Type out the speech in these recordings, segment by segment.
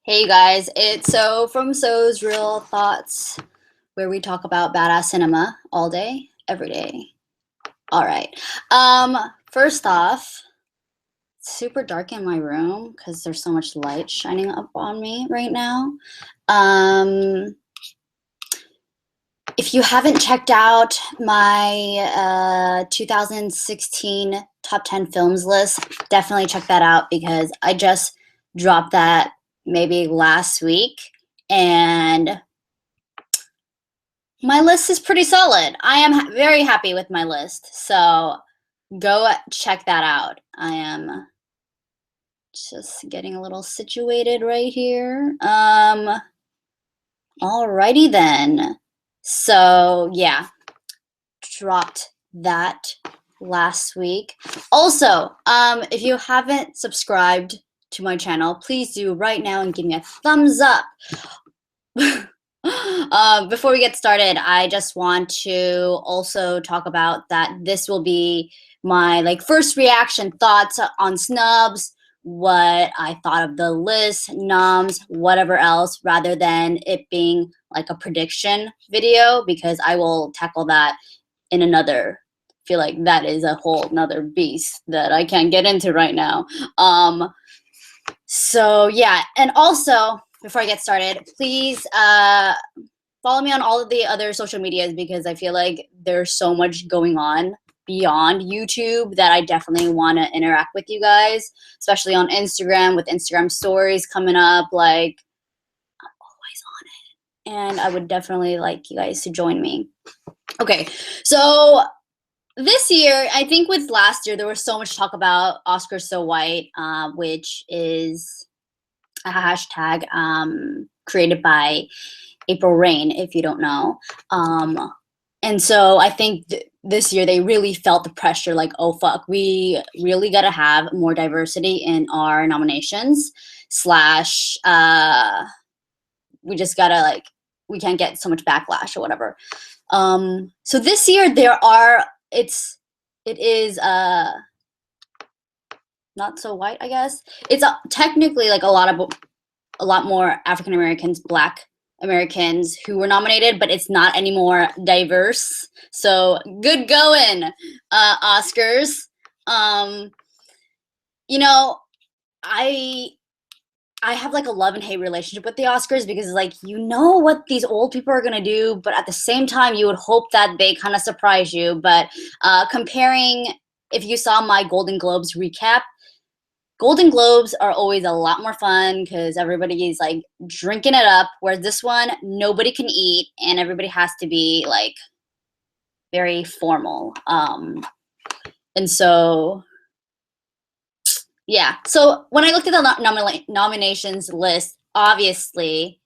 Hey guys, it's So from So's Real Thoughts, where we talk about badass cinema all day, every day. All right. First off, it's super dark in my room because there's so much light shining up on me right now. Um, if you haven't checked out my 2016 top 10 films list, definitely check that out because I just dropped that maybe last week, and my list is pretty solid. I am very happy with my list, so go check that out. I am just getting a little situated right here. Alrighty then. So yeah, dropped that last week. Also, if you haven't subscribed to my channel, please do right now and give me a thumbs up. Before we get started, I just want to also talk about that this will be my first reaction thoughts on snubs, what I thought of the list, noms, whatever else, rather than it being like a prediction video, because I will tackle that in another. Feel like that is a whole nother beast that I can't get into right now. So yeah, and also before I get started, please follow me on all of the other social medias because I feel like there's so much going on beyond YouTube that I definitely want to interact with you guys, especially on Instagram with Instagram stories coming up. Like, I'm always on it, and I would definitely like you guys to join me. Okay, so this year, I think with last year, there was so much talk about Oscars So White, which is a hashtag created by April Rain, if you don't know. And so I think this year they really felt the pressure, like, oh fuck, we really gotta have more diversity in our nominations, slash we just gotta we can't get so much backlash or whatever. So this year it is not so white, I guess. It's technically like a lot more African Americans, Black Americans who were nominated, but it's not anymore diverse. So good going, Oscars. You know, I I have like a love and hate relationship with the Oscars because you know what these old people are gonna do, but at the same time you would hope that they kind of surprise you. But comparing, if you saw my Golden Globes recap, Golden Globes are always a lot more fun because everybody is like drinking it up, whereas this one, nobody can eat and everybody has to be like very formal. And so, yeah. So when I looked at the nominations list, obviously,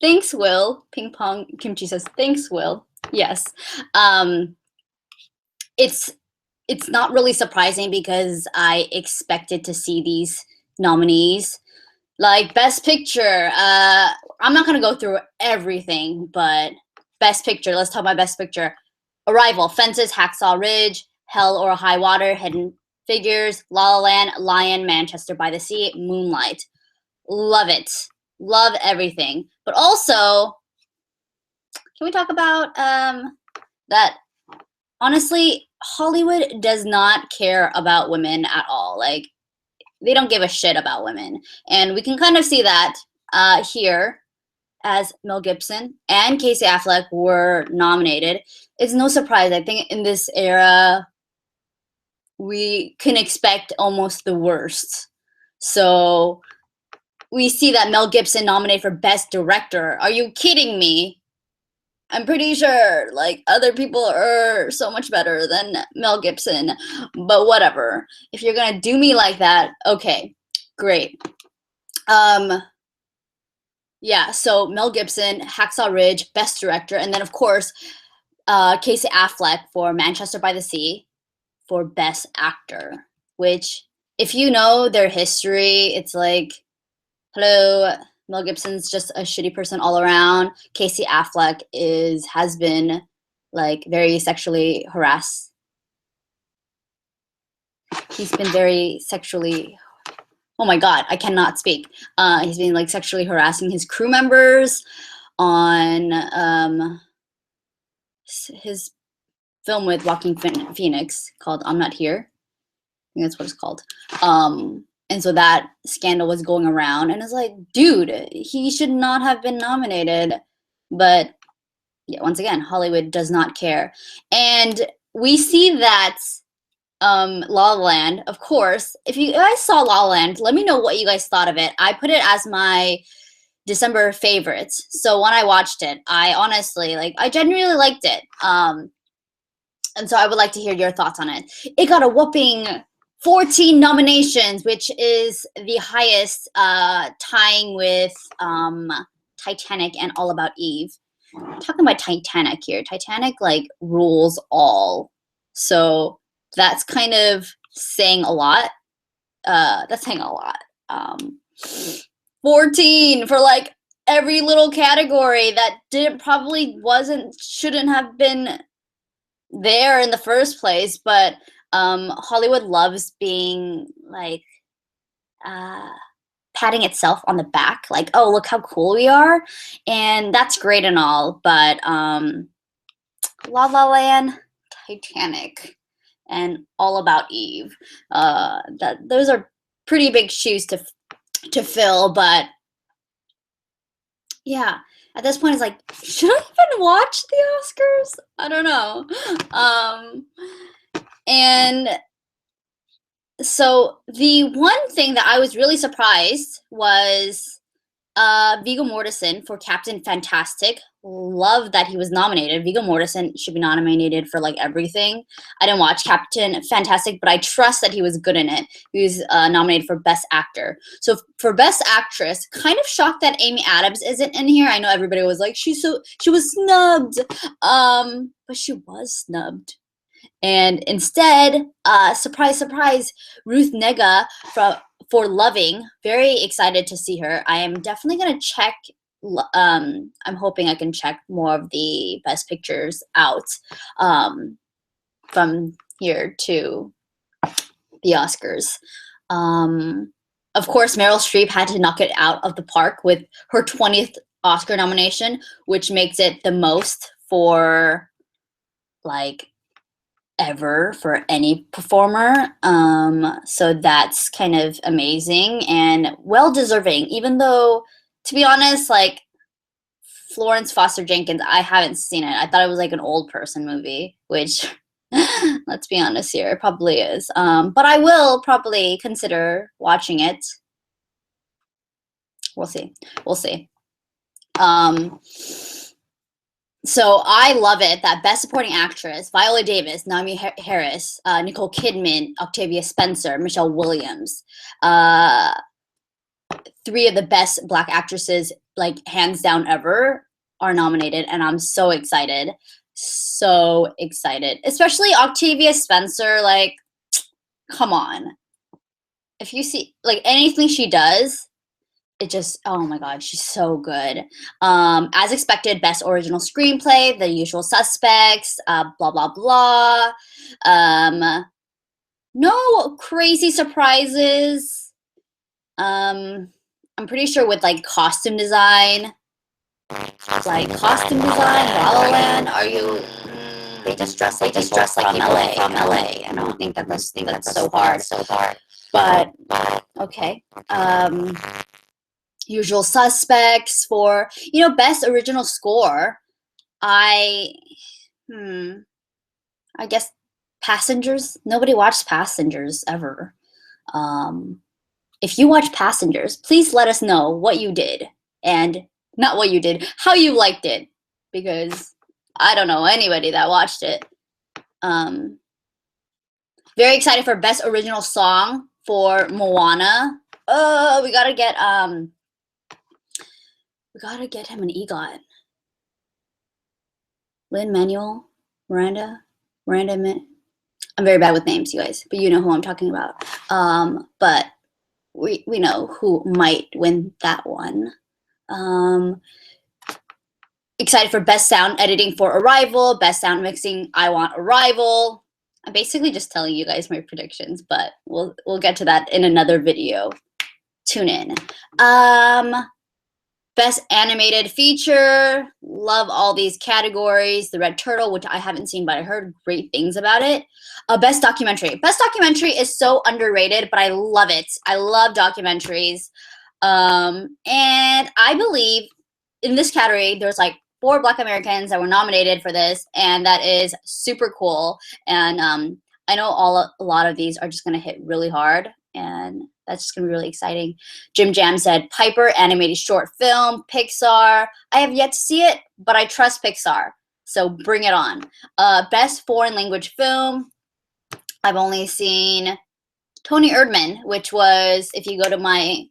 thanks, Will. Ping Pong Kimchi says, thanks, Will. Yes. It's not really surprising because I expected to see these nominees. Like Best Picture, I'm not gonna go through everything, but Best Picture, let's talk about Best Picture. Arrival, Fences, Hacksaw Ridge, Hell or High Water, Hidden Figures, La La Land, Lion, Manchester by the Sea, Moonlight. Love it. Love everything. But also, can we talk about that honestly, Hollywood does not care about women at all. Like, they don't give a shit about women. And we can kind of see that here as Mel Gibson and Casey Affleck were nominated. It's no surprise. I think in this era, we can expect almost the worst. So we see that Mel Gibson nominated for Best Director. Are you kidding me? I'm pretty sure like other people are so much better than Mel Gibson, but whatever. If you're gonna do me like that, okay, great. Yeah, so Mel Gibson, Hacksaw Ridge, Best Director, and then of course Casey Affleck for Manchester by the Sea for Best Actor, which if you know their history, it's like, hello, Mel Gibson's just a shitty person all around. Casey Affleck has been like very sexually harassed. He's been very sexually oh my God, I cannot speak. He's been like sexually harassing his crew members on his film with Joaquin Phoenix called I'm Not Here. I think that's what it's called. And so that scandal was going around, and it's like, dude, he should not have been nominated. But yeah, once again, Hollywood does not care. And we see that La La Land, of course. If you guys saw La La Land, let me know what you guys thought of it. I put it as my December favorites. So when I watched it, I honestly, like, I genuinely liked it. And so I would like to hear your thoughts on it. It got a whopping 14 nominations, which is the highest, tying with Titanic and All About Eve. I'm talking about Titanic here. Titanic, like, rules all. So that's kind of saying a lot. That's saying a lot. 14 for, like, every little category that shouldn't have been there in the first place, but Hollywood loves being like patting itself on the back, like, oh, look how cool we are, and that's great and all, but La La Land, Titanic, and All About Eve, those are pretty big shoes to fill, but yeah. At this point, it's like, should I even watch the Oscars? I don't know. And so the one thing that I was really surprised was Viggo Mortensen for Captain Fantastic. Love that he was nominated. Viggo Mortensen should be nominated for, like, everything. I didn't watch Captain Fantastic, but I trust that he was good in it. He was nominated for Best Actor. So for Best Actress, kind of shocked that Amy Adams isn't in here. I know everybody was like, she was snubbed, but she was snubbed. And instead, surprise, surprise, Ruth Negga for Loving. Very excited to see her. I am definitely going to check. I'm hoping I can check more of the Best Pictures out from here to the Oscars. Of course, Meryl Streep had to knock it out of the park with her 20th Oscar nomination, which makes it the most for, like, ever for any performer. So that's kind of amazing and well deserving, even though, to be honest, like, Florence Foster Jenkins, I haven't seen it. I thought it was like an old person movie, which let's be honest here, it probably is. But I will probably consider watching it. We'll see. We'll see. So I love it that Best Supporting Actress, Viola Davis, Naomi Harris, Nicole Kidman, Octavia Spencer, Michelle Williams, 3 of the best Black actresses, like, hands down ever, are nominated, and I'm so excited. So excited. Especially Octavia Spencer, like, come on. If you see, like, anything she does, it just, oh my God, she's so good. As expected, Best Original Screenplay, The Usual Suspects, blah, blah, blah. No crazy surprises. I'm pretty sure with, like, costume design, La La Land, are you, they just dress like from LA. I don't think that's so hard. But, okay. Usual Suspects for, Best Original Score. I guess Passengers. Nobody watched Passengers ever. If you watch Passengers, please let us know what you did, and not what you did, how you liked it, because I don't know anybody that watched it. Very excited for Best Original Song for Moana. Oh, we gotta get him an EGOT. Lin-Manuel Miranda. I'm very bad with names, you guys, but you know who I'm talking about. But we know who might win that one. Excited for Best Sound Editing for Arrival, Best Sound Mixing, I Want Arrival. I'm basically just telling you guys my predictions, but we'll get to that in another video. tune in. Best animated feature. Love all these categories. The Red Turtle, which I haven't seen, but I heard great things about it. Best documentary. Best documentary is so underrated, but I love it. I love documentaries. And I believe in this category, there's like 4 Black Americans that were nominated for this, and that is super cool. And I know a lot of these are just going to hit really hard, and that's just going to be really exciting. Jim Jam said, Piper, animated short film, Pixar. I have yet to see it, but I trust Pixar, so bring it on. Best foreign language film. I've only seen Tony Erdmann, which was, if you go to my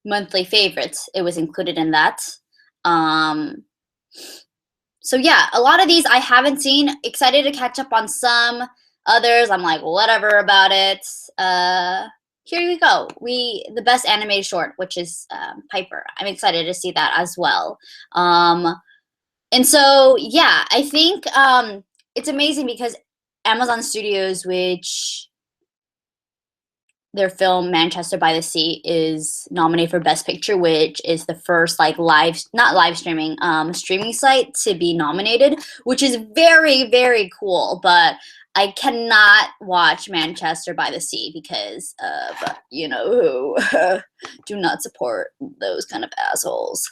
monthly favorites, it was included in that. So yeah, a lot of these I haven't seen. Excited to catch up on some. Others, I'm like, whatever about it. Here we go. The best animated short, which is Piper. I'm excited to see that as well. And so, yeah, I think it's amazing because Amazon Studios, which their film Manchester by the Sea is nominated for Best Picture, which is the first like streaming site to be nominated, which is very, very cool. But I cannot watch Manchester by the Sea because of, you know, who do not support those kind of assholes.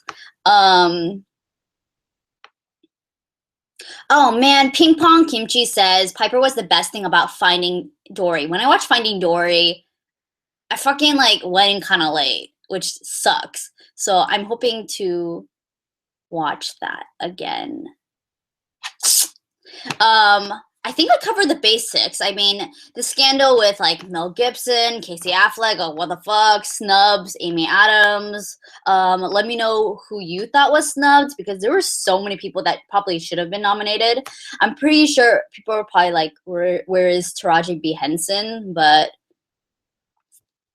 Oh man, Ping Pong Kimchi says, Piper was the best thing about Finding Dory. When I watched Finding Dory, I fucking like went in kind of late, which sucks. So I'm hoping to watch that again. I think I covered the basics. I mean, the scandal with like Mel Gibson, Casey Affleck, oh what the fuck, snubs, Amy Adams. Let me know who you thought was snubbed because there were so many people that probably should have been nominated. I'm pretty sure people were probably like, where is Taraji B. Henson? But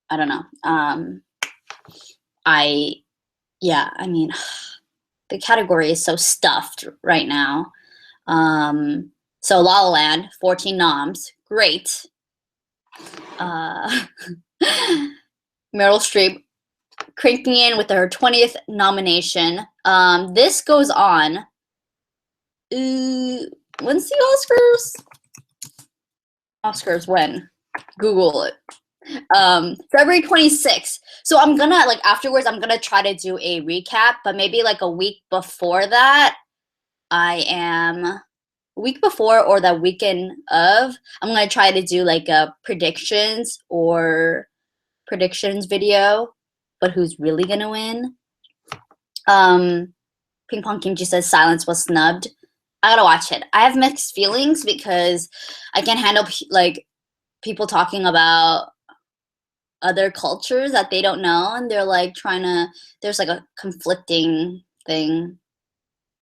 I don't know. I mean, the category is so stuffed right now. So La La Land, 14 noms, great. Meryl Streep cranking in with her 20th nomination. This goes on. When's the Oscars? Oscars when? Google it. February 26th. So I'm gonna like afterwards I'm gonna try to do a recap, but maybe like a week before that a week before or the weekend of, I'm gonna try to do like a predictions video, but who's really gonna win? Ping Pong Kimchi says Silence was snubbed. I gotta watch it. I have mixed feelings because I can't handle like people talking about other cultures that they don't know, and they're like there's like a conflicting thing.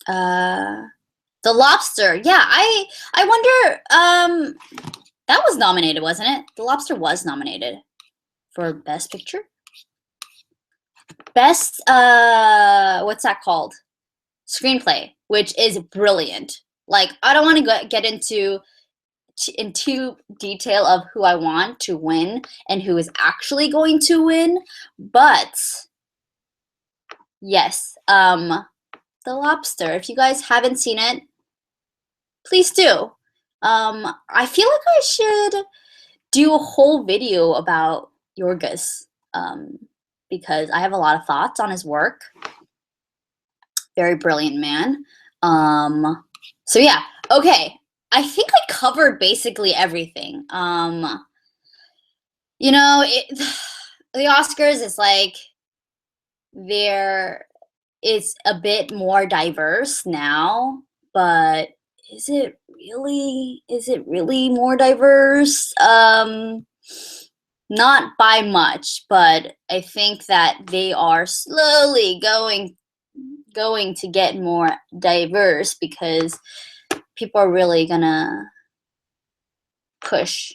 The Lobster. Yeah, I wonder, that was nominated, wasn't it? The Lobster was nominated for Best Picture. Best, what's that called? Screenplay, which is brilliant. Like, I don't want to get into detail of who I want to win and who is actually going to win, but yes, The Lobster. If you guys haven't seen it, please do. I feel like I should do a whole video about Yorgos, because I have a lot of thoughts on his work. Very brilliant man. So yeah, okay. I think I covered basically everything. You know, the Oscars is like, it's a bit more diverse now, but is it really more diverse? Not by much, but I think that they are slowly going to get more diverse because people are really gonna push.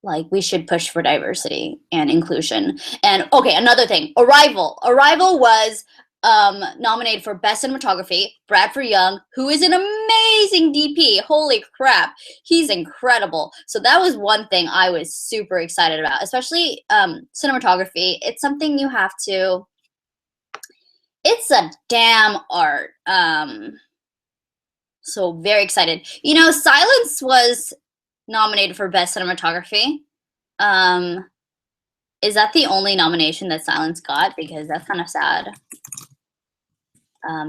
Like, we should push for diversity and inclusion. And okay, another thing, Arrival. Arrival was nominated for Best Cinematography, Bradford Young, who is an amazing DP. Holy crap, he's incredible. So that was one thing I was super excited about, especially cinematography. It's something you have to, it's a damn art. So very excited. You know, Silence was nominated for Best Cinematography. Is that the only nomination that Silence got? Because that's kind of sad.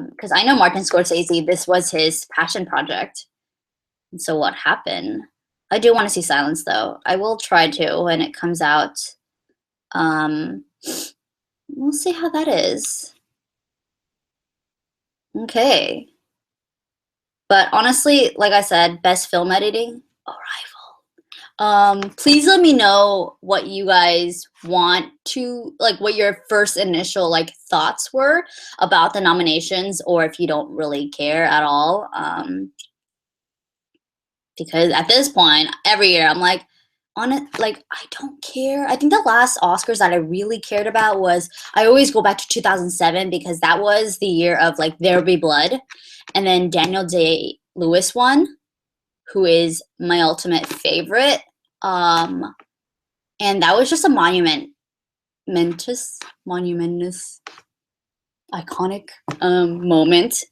Because I know Martin Scorsese, this was his passion project. And so what happened? I do want to see Silence, though. I will try to when it comes out. We'll see how that is. Okay. But honestly, like I said, best film editing, Arrival. Please let me know what you guys want to, like, what your first initial like thoughts were about the nominations, or if you don't really care at all. Because at this point, every year I'm like, on it, like, I don't care. I think the last Oscars that I really cared about was, I always go back to 2007 because that was the year of like There Be Blood, and then Daniel Day-Lewis won, who is my ultimate favorite. And that was just a monumentous, iconic moment,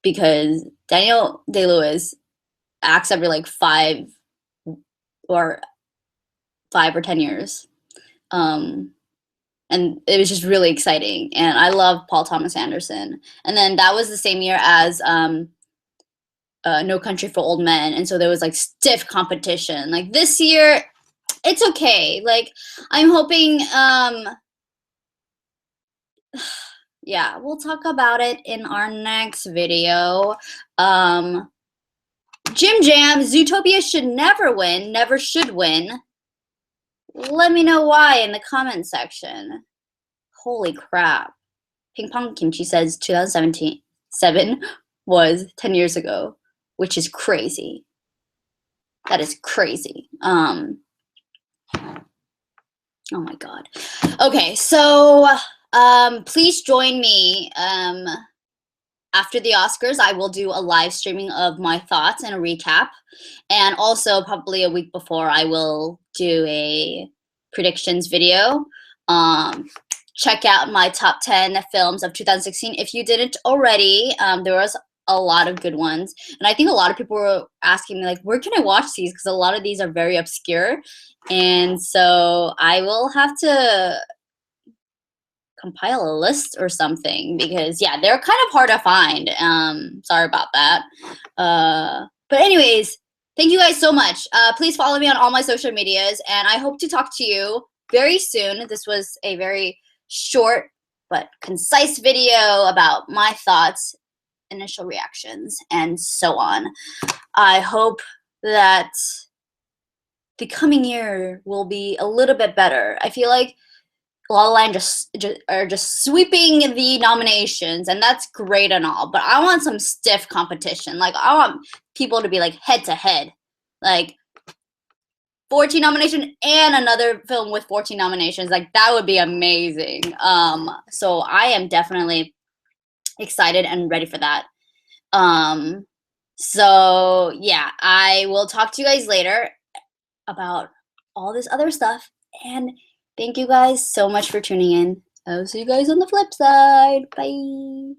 because Daniel Day-Lewis acts every like 5 or 10 years. And it was just really exciting. And I love Paul Thomas Anderson. And then that was the same year as No Country for Old Men. And so there was like stiff competition. Like this year, it's okay. Like I'm hoping, yeah, we'll talk about it in our next video. Jim Jam, Zootopia should never win, never should win. Let me know why in the comment section. Holy crap. Ping Pong Kimchi says 2017 was 10 years ago, which is crazy. That is crazy. Oh my God. Okay, so please join me after the Oscars. I will do a live streaming of my thoughts and a recap. And also probably a week before, I will do a predictions video. Check out my top 10 films of 2016. If you didn't already, there was a lot of good ones. And I think a lot of people were asking me, like, where can I watch these? Because a lot of these are very obscure. And so I will have to compile a list or something, because yeah, they're kind of hard to find. Sorry about that. But anyways, thank you guys so much. Please follow me on all my social medias, and I hope to talk to you very soon. This was a very short but concise video about my thoughts, initial reactions, and so on. I hope that the coming year will be a little bit better. I feel like La La Land are just sweeping the nominations, and that's great and all, but I want some stiff competition. Like, I want people to be like head to head, like 14 nominations and another film with 14 nominations. Like, that would be amazing. So I am definitely excited and ready for that. So yeah, I will talk to you guys later about all this other stuff, and thank you guys so much for tuning in. I'll see you guys on the flip side. Bye.